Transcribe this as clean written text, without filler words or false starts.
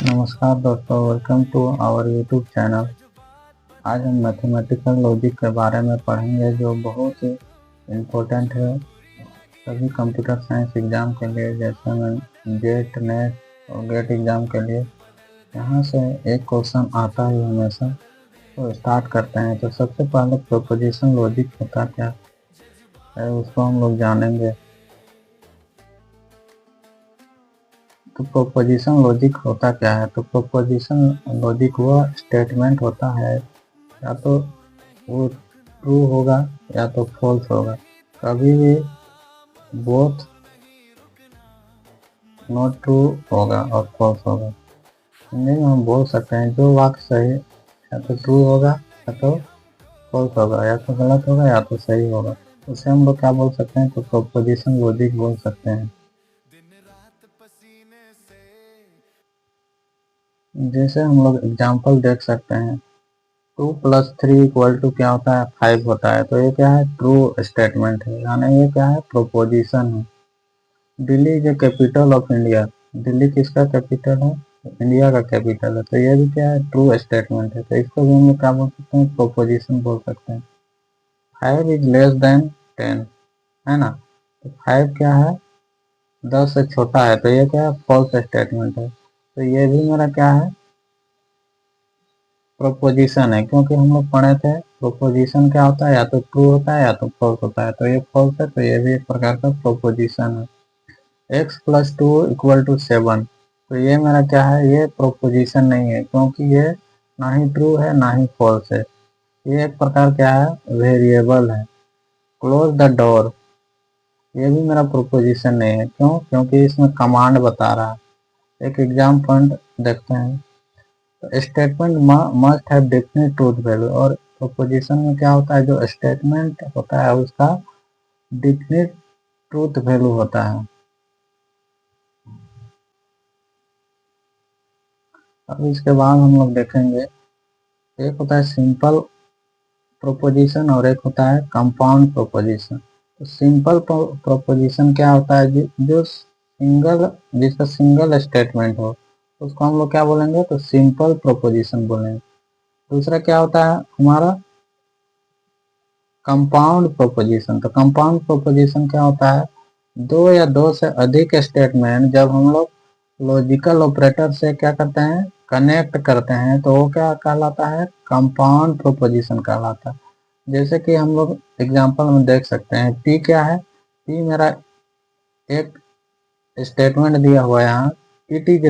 नमस्कार दोस्तों, welcome to our YouTube channel. आज हम मैथमेटिकल लॉजिक के बारे में पढ़ेंगे जो बहुत ही इम्पोर्टेंट है सभी कंप्यूटर साइंस एग्ज़ाम के लिए, जैसे मैं जेट नेट और गेट एग्ज़ाम के लिए। यहाँ से एक क्वेश्चन आता है हमेशा। तो स्टार्ट करते हैं। तो सबसे पहले प्रोपोजिशन लॉजिक होता क्या है उसको हम लोग जानेंगे। तो प्रोपोजिशन लॉजिक होता क्या है? तो प्रोपोजिशन लॉजिक वह स्टेटमेंट होता है, या तो वो ट्रू होगा या तो फॉल्स होगा। कभी भी बोथ नॉट ट्रू होगा और फॉल्स होगा। हिंदी में हम बोल सकते हैं जो वाक्य सही या तो ट्रू होगा या तो फॉल्स होगा, या तो गलत होगा या तो सही होगा। उसे हम लोग क्या बोल सकते हैं? तो प्रोपोजिशन लॉजिक बोल सकते हैं। जैसे हम लोग एग्जाम्पल देख सकते हैं, 2+3 = क्या होता है? 5 होता है। तो ये क्या है? ट्रू स्टेटमेंट है, यानी ये क्या है? प्रोपोजिशन है। Delhi is a capital of India. Delhi किसका कैपिटल है? इंडिया का कैपिटल है। तो ये भी क्या है? ट्रू स्टेटमेंट है। तो इसको भी हम लोग क्या बोल सकते हैं? प्रोपोजिशन बोल सकते हैं। 5 इज लेस देन 10 है ना। तो 5 क्या है? 10 से छोटा है। तो ये क्या है? फॉल्स स्टेटमेंट है। तो ये भी मेरा क्या है? प्रोपोजिशन है, क्योंकि हम लोग पढ़े थे प्रोपोजिशन क्या होता है? या तो ट्रू होता है या तो फॉल्स होता है। तो ये फॉल्स है, तो ये भी एक प्रकार का प्रोपोजिशन है। x+2 = 7। तो ये मेरा क्या है? ये प्रोपोजिशन नहीं है, क्योंकि ये ना ही ट्रू है ना ही फॉल्स है। ये एक प्रकार क्या है? वेरिएबल है। क्लोज द डोर, ये भी मेरा प्रोपोजिशन नहीं है। क्यों? क्योंकि इसमें कमांड बता रहा है। एक एग्जाम्पल देखते हैं। Statement must have definite truth value. और प्रोपोजिशन में क्या होता है? जो स्टेटमेंट होता है उसका डेफिनेट ट्रूथ वैल्यू होता है। अब इसके बाद हम लोग देखेंगे, एक होता है सिंपल प्रोपोजिशन और एक होता है कंपाउंड प्रोपोजिशन। तो सिंपल प्रोपोजिशन क्या होता है? जो सिंगल जिसका सिंगल स्टेटमेंट हो उसको हम लोग क्या बोलेंगे? तो सिंपल प्रोपोजिशन बोलेंगे। दूसरा क्या होता है हमारा? Compound proposition. तो कंपाउंड प्रोपोजिशन क्या होता है? दो या दो से अधिक स्टेटमेंट जब हम लोग लॉजिकल ऑपरेटर से क्या करते हैं? कनेक्ट करते हैं, तो वो क्या कहलाता है? कंपाउंड प्रोपोजिशन कहलाता है। जैसे कि हम लोग एग्जांपल में देख सकते हैं, पी क्या है? पी मेरा एक स्टेटमेंट दिया हुआ है यहाँ, इट इज